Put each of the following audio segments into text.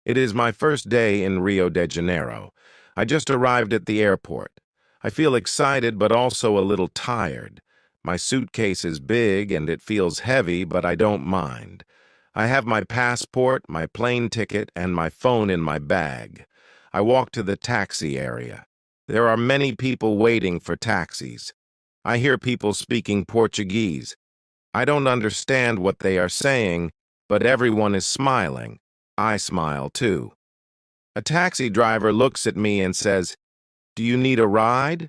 It is my first day in Rio de Janeiro. I just arrived at the airport. I feel excited but also a little tired. My suitcase is big and it feels heavy, but I don't mind. I have my passport, my plane ticket, and my phone in my bag. I walk to the taxi area. There are many people waiting for taxis. I hear people speaking Portuguese. I don't understand what they are saying, but everyone is smiling. I smile too. A taxi driver looks at me and says, "Do you need a ride?"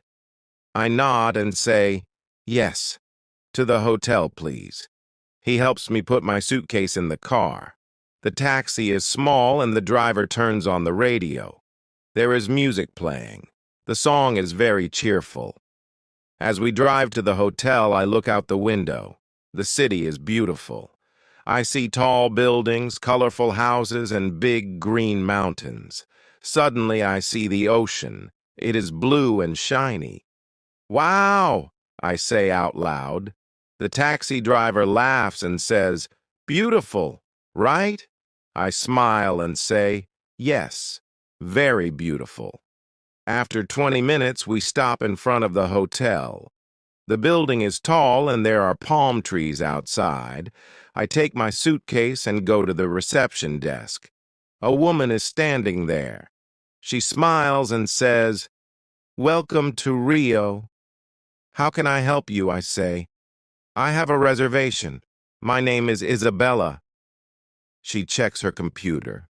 I nod and say, "Yes. To the hotel, please." He helps me put my suitcase in the car. The taxi is small and the driver turns on the radio. There is music playing. The song is very cheerful. As we drive to the hotel, I look out the window. The city is beautiful. I see tall buildings, colorful houses, and big green mountains. Suddenly, I see the ocean. It is blue and shiny. "Wow!" I say out loud. The taxi driver laughs and says, "Beautiful, right?" I smile and say, "Yes, very beautiful." After 20 minutes, we stop in front of the hotel. The building is tall and there are palm trees outside. I take my suitcase and go to the reception desk. A woman is standing there. She smiles and says, "Welcome to Rio." "How can I help you?" I say. "I have a reservation. My name is Isabella." She checks her computer.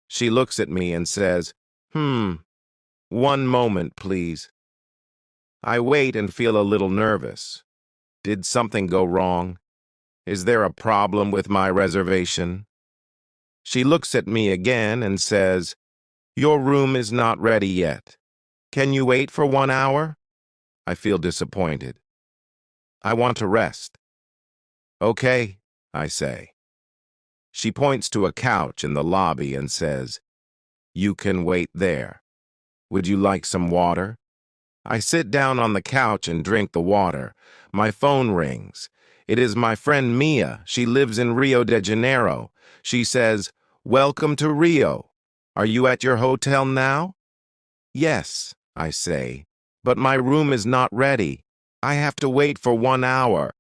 She looks at me and says, "One moment, please." I wait and feel a little nervous. Did something go wrong? Is there a problem with my reservation? She looks at me again and says, "Your room is not ready yet. Can you wait for 1 hour?" I feel disappointed. I want to rest. "Okay," I say. She points to a couch in the lobby and says, "You can wait there. Would you like some water?" I sit down on the couch and drink the water. My phone rings. It is my friend Mia. She lives in Rio de Janeiro. She says, "Welcome to Rio. Are you at your hotel now?" "Yes," I say, "but my room is not ready. I have to wait for 1 hour."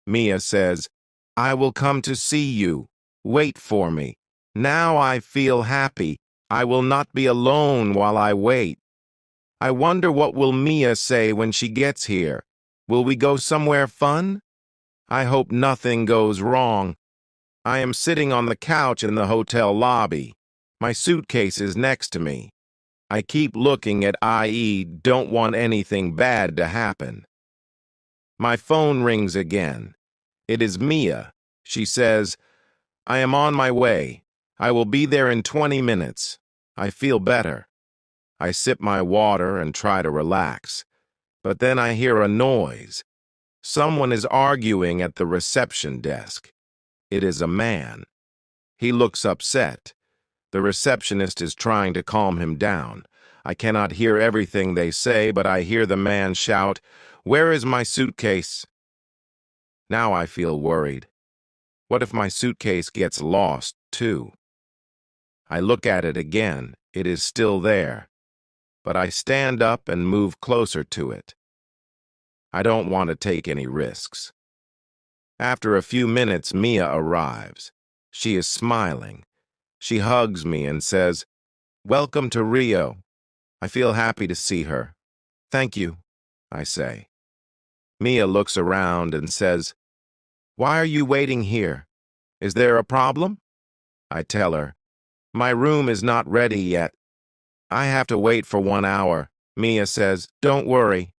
Mia says, "I will come to see you. Wait for me." Now I feel happy. I will not be alone while I wait. I wonder what will Mia say when she gets here. Will we go somewhere fun? I hope nothing goes wrong. I am sitting on the couch in the hotel lobby. My suitcase is next to me. I keep looking at IE, don't want anything bad to happen. My phone rings again. It is Mia. She says, "I am on my way. I will be there in 20 minutes. I feel better." I sip my water and try to relax. But then I hear a noise. Someone is arguing at the reception desk. It is a man. He looks upset. The receptionist is trying to calm him down. I cannot hear everything they say, but I hear the man shout, "Where is my suitcase?" Now I feel worried. What if my suitcase gets lost, too? I look at it again. It is still there. But I stand up and move closer to it. I don't want to take any risks. After a few minutes, Mia arrives. She is smiling. She hugs me and says, "Welcome to Rio." I feel happy to see her. "Thank you," I say. Mia looks around and says, "Why are you waiting here? Is there a problem?" I tell her, "My room is not ready yet. I have to wait for 1 hour." Mia says, "Don't worry.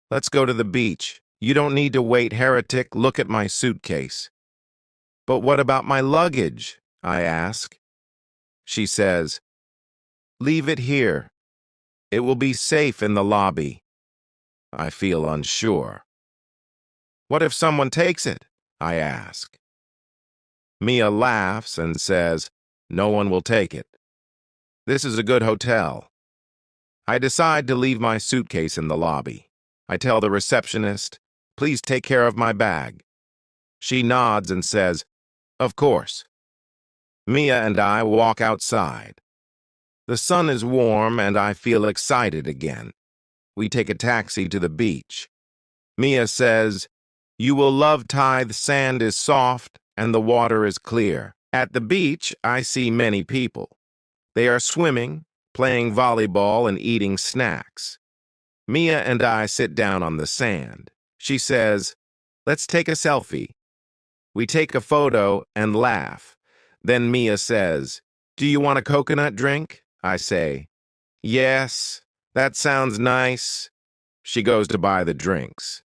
Let's go to the beach. You don't need to wait, heretic. Look at my suitcase." "But what about my luggage?" I ask. She says, "Leave it here. It will be safe in the lobby." I feel unsure. "What if someone takes it?" I ask. Mia laughs and says, "No one will take it. This is a good hotel." I decide to leave my suitcase in the lobby. I tell the receptionist, "Please take care of my bag." She nods and says, "Of course." Mia and I walk outside. The sun is warm and I feel excited again. We take a taxi to the beach. Mia says, "You will love Thai. The sand is soft and the water is clear." At the beach, I see many people. They are swimming, playing volleyball, and eating snacks. Mia and I sit down on the sand. She says, "Let's take a selfie." We take a photo and laugh. Then Mia says, "Do you want a coconut drink?" I say, "Yes, that sounds nice." She goes to buy the drinks.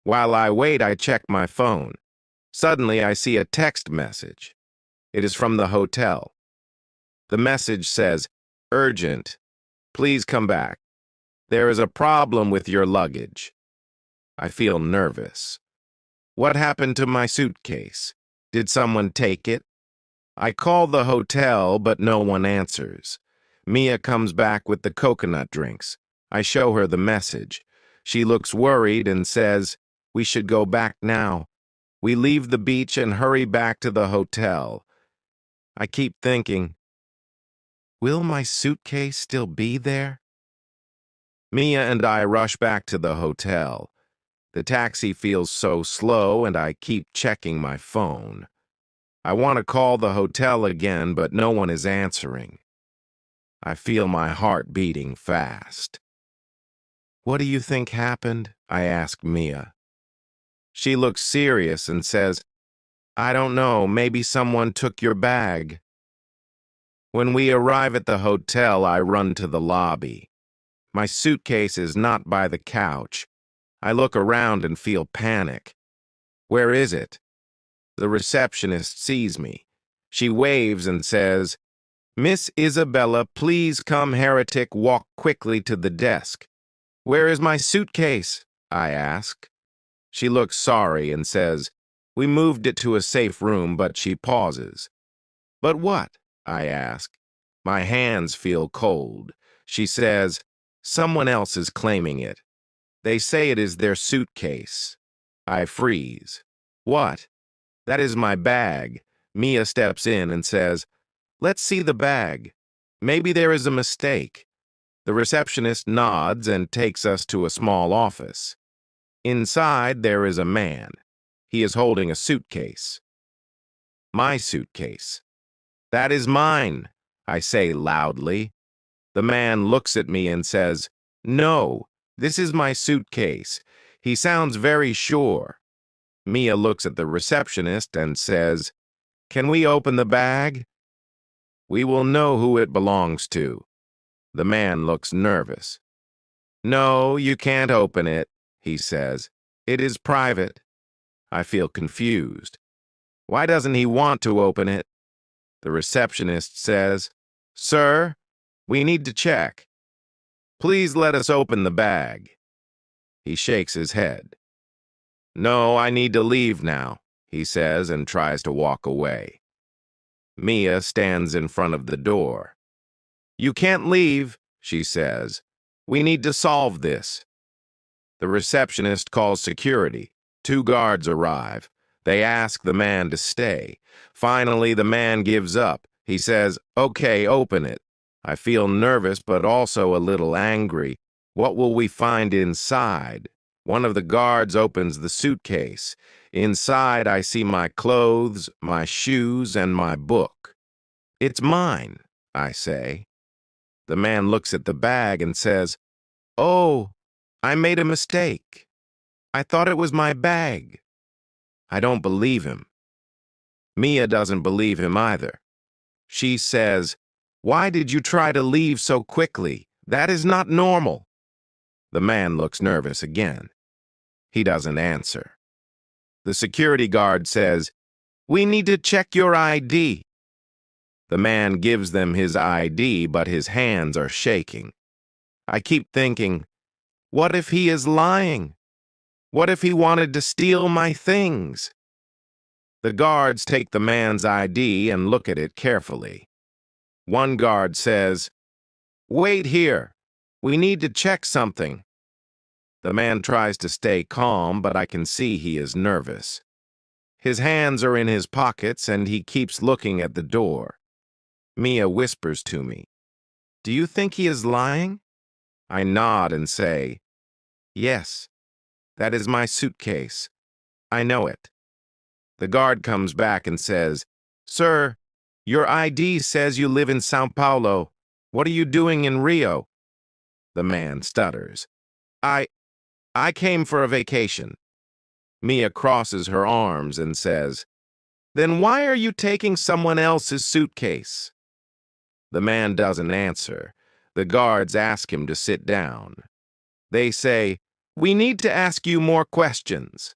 While I wait, I check my phone. Suddenly, I see a text message. It is from the hotel. The message says, "Urgent. Please come back. There is a problem with your luggage." I feel nervous. What happened to my suitcase? Did someone take it? I call the hotel, but no one answers. Mia comes back with the coconut drinks. I show her the message. She looks worried and says, "We should go back now." We leave the beach and hurry back to the hotel. I keep thinking, will my suitcase still be there? Mia and I rush back to the hotel. The taxi feels so slow and I keep checking my phone. I want to call the hotel again, but no one is answering. I feel my heart beating fast. "What do you think happened?" I ask Mia. She looks serious and says, "I don't know, maybe someone took your bag." When we arrive at the hotel, I run to the lobby. My suitcase is not by the couch. I look around and feel panic. Where is it? The receptionist sees me. She waves and says, "Miss Isabella, please come, heretic, walk quickly to the desk." "Where is my suitcase?" I ask. She looks sorry and says, "We moved it to a safe room," but she pauses. "But what?" I ask. My hands feel cold. She says, "Someone else is claiming it. They say it is their suitcase." I freeze. "What?" "That is my bag." Mia steps in and says, "Let's see the bag. Maybe there is a mistake." The receptionist nods and takes us to a small office. Inside, there is a man. He is holding a suitcase. My suitcase. "That is mine," I say loudly. The man looks at me and says, "No, this is my suitcase." He sounds very sure. Mia looks at the receptionist and says, "Can we open the bag? We will know who it belongs to." The man looks nervous. "No, you can't open it," he says. "It is private." I feel confused. Why doesn't he want to open it? The receptionist says, "Sir, we need to check. Please let us open the bag." He shakes his head. "No, I need to leave now," he says and tries to walk away. Mia stands in front of the door. "You can't leave," she says. "We need to solve this." The receptionist calls security. 2 guards arrive. They ask the man to stay. Finally, the man gives up. He says, "Okay, open it." I feel nervous but also a little angry. What will we find inside? One of the guards opens the suitcase. Inside, I see my clothes, my shoes, and my book. "It's mine," I say. The man looks at the bag and says, "Oh, I made a mistake. I thought it was my bag." I don't believe him. Mia doesn't believe him either. She says, "Why did you try to leave so quickly? That is not normal." The man looks nervous again. He doesn't answer. The security guard says, "We need to check your ID." The man gives them his ID, but his hands are shaking. I keep thinking, what if he is lying? What if he wanted to steal my things? The guards take the man's ID and look at it carefully. One guard says, "Wait here. We need to check something." The man tries to stay calm, but I can see he is nervous. His hands are in his pockets and he keeps looking at the door. Mia whispers to me, Do you think he is lying? I nod and say, yes, that is my suitcase. I know it. The guard comes back and says, Sir, your ID says you live in Sao Paulo. What are you doing in Rio? The man stutters. I came for a vacation. Mia crosses her arms and says, Then why are you taking someone else's suitcase? The man doesn't answer. The guards ask him to sit down. They say, We need to ask you more questions.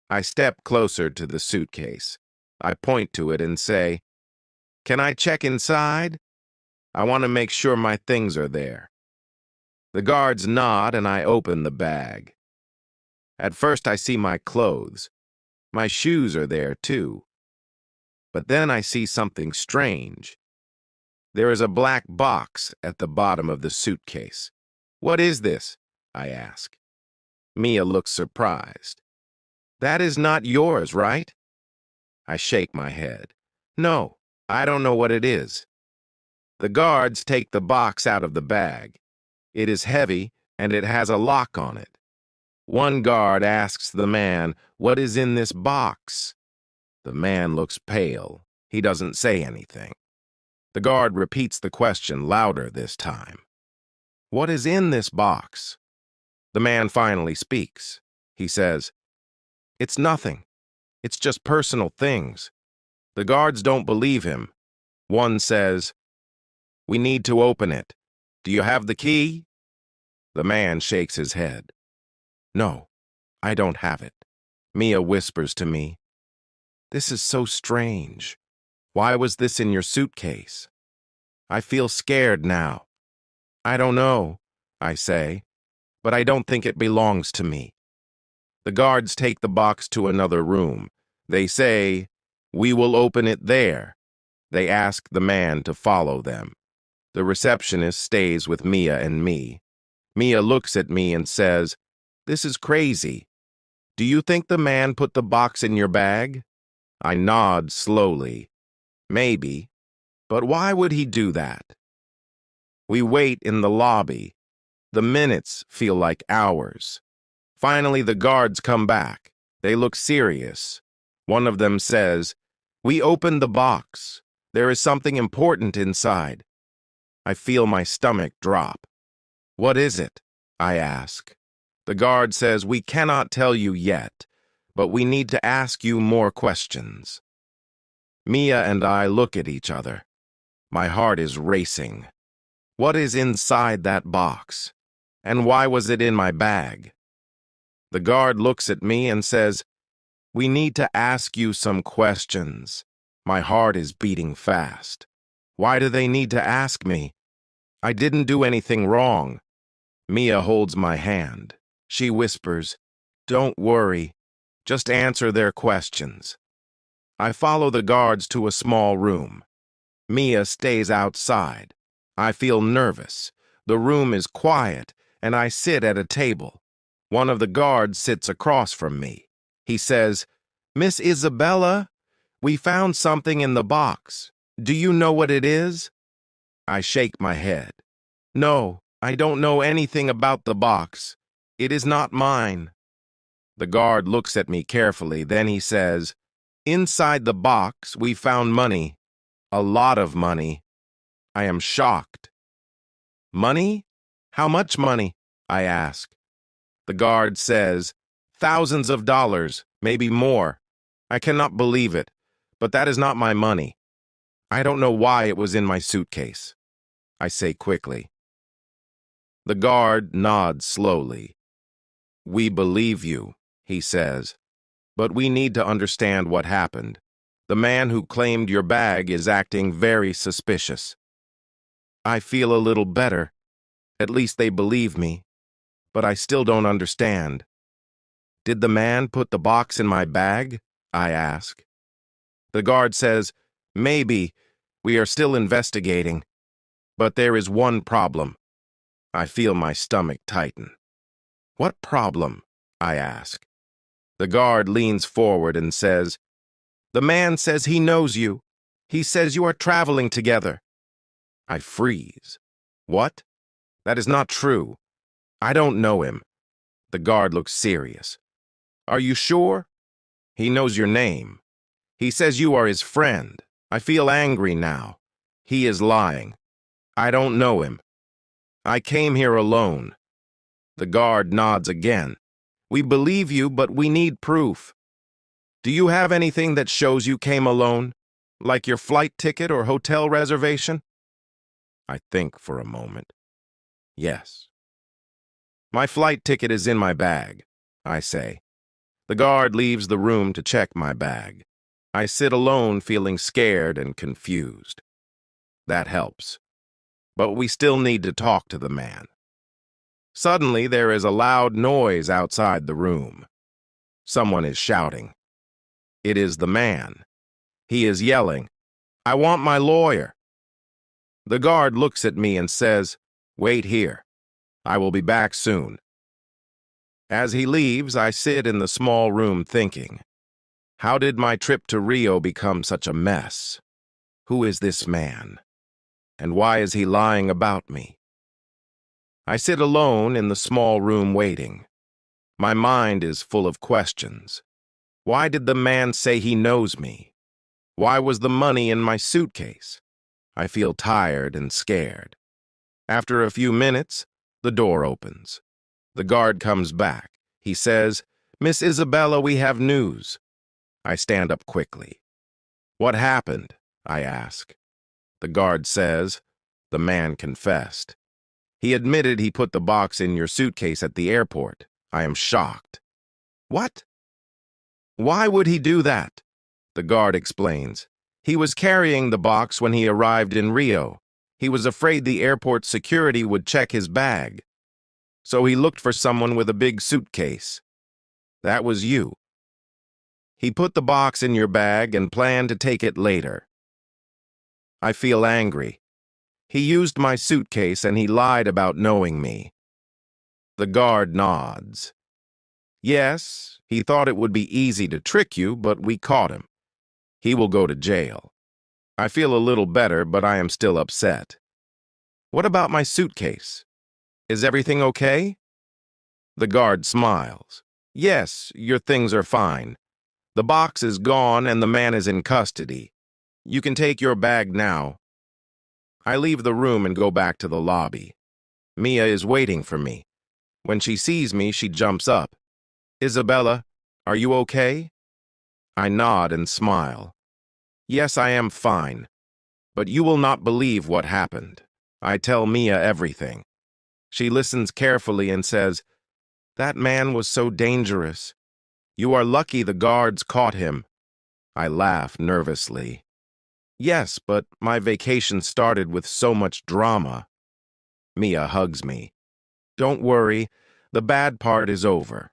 I step closer to the suitcase. I point to it and say, Can I check inside? I want to make sure my things are there. The guards nod and I open the bag. At first I see my clothes. My shoes are there too. But then I see something strange. There is a black box at the bottom of the suitcase. What is this? I ask. Mia looks surprised. That is not yours, right? I shake my head. No, I don't know what it is. The guards take the box out of the bag. It is heavy and it has a lock on it. One guard asks the man, What is in this box? The man looks pale. He doesn't say anything. The guard repeats the question louder this time. What is in this box? The man finally speaks. He says, It's nothing. It's just personal things. The guards don't believe him. One says, We need to open it. Do you have the key? The man shakes his head. No, I don't have it. Mia whispers to me, This is so strange. Why was this in your suitcase? I feel scared now. I don't know, I say, but I don't think it belongs to me. The guards take the box to another room. They say, We will open it there. They ask the man to follow them. The receptionist stays with Mia and me. Mia looks at me and says, This is crazy. Do you think the man put the box in your bag? I nod slowly. Maybe. But why would he do that? We wait in the lobby. The minutes feel like hours. Finally, the guards come back. They look serious. One of them says, We opened the box. There is something important inside. I feel my stomach drop. What is it? I ask. The guard says, We cannot tell you yet, but we need to ask you more questions. Mia and I look at each other. My heart is racing. What is inside that box? And why was it in my bag? The guard looks at me and says, We need to ask you some questions. My heart is beating fast. Why do they need to ask me? I didn't do anything wrong. Mia holds my hand. She whispers, Don't worry. Just answer their questions. I follow the guards to a small room. Mia stays outside. I feel nervous. The room is quiet, and I sit at a table. One of the guards sits across from me. He says, Miss Isabella, we found something in the box. Do you know what it is? I shake my head. No, I don't know anything about the box. It is not mine. The guard looks at me carefully. Then he says, Inside the box, we found money. A lot of money. I am shocked. Money? How much money? I ask. The guard says, Thousands of dollars, maybe more. I cannot believe it, but that is not my money. I don't know why it was in my suitcase. I say quickly. The guard nods slowly. We believe you, he says, but we need to understand what happened. The man who claimed your bag is acting very suspicious. I feel a little better. At least they believe me. But I still don't understand. Did the man put the box in my bag? I ask. The guard says, Maybe. We are still investigating. But there is one problem. I feel my stomach tighten. What problem? I ask. The guard leans forward and says, The man says he knows you. He says you are traveling together. I freeze. What? That is not true. I don't know him. The guard looks serious. Are you sure? He knows your name. He says you are his friend. I feel angry now. He is lying. I don't know him. I came here alone. The guard nods again. We believe you, but we need proof. Do you have anything that shows you came alone? Like your flight ticket or hotel reservation? I think for a moment. Yes. My flight ticket is in my bag, I say. The guard leaves the room to check my bag. I sit alone feeling scared and confused. That helps. But we still need to talk to the man. Suddenly, there is a loud noise outside the room. Someone is shouting. It is the man. He is yelling, "I want my lawyer." The guard looks at me and says, "Wait here. I will be back soon." As he leaves, I sit in the small room thinking, how did my trip to Rio become such a mess? Who is this man? And why is he lying about me? I sit alone in the small room waiting. My mind is full of questions. Why did the man say he knows me? Why was the money in my suitcase? I feel tired and scared. After a few minutes, the door opens. The guard comes back. He says, "Miss Isabella, we have news." I stand up quickly. "What happened?" I ask. The guard says, "The man confessed. He admitted he put the box in your suitcase at the airport." I am shocked. "What? Why would he do that?" The guard explains. "He was carrying the box when he arrived in Rio. He was afraid the airport security would check his bag. So he looked for someone with a big suitcase. That was you. He put the box in your bag and planned to take it later." I feel angry. He used my suitcase and he lied about knowing me. The guard nods. "Yes, he thought it would be easy to trick you, but we caught him. He will go to jail." I feel a little better, but I am still upset. "What about my suitcase? Is everything okay?" The guard smiles. "Yes, your things are fine. The box is gone and the man is in custody. You can take your bag now." I leave the room and go back to the lobby. Mia is waiting for me. When she sees me, she jumps up. "Isabella, are you okay?" I nod and smile. "Yes, I am fine. But you will not believe what happened." I tell Mia everything. She listens carefully and says, "That man was so dangerous. You are lucky the guards caught him." I laugh nervously. "Yes, but my vacation started with so much drama." Mia hugs me. "Don't worry, the bad part is over.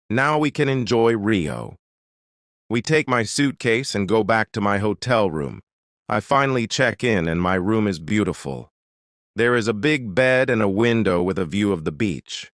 Now we can enjoy Rio." We take my suitcase and go back to my hotel room. I finally check in and my room is beautiful. There is a big bed and a window with a view of the beach.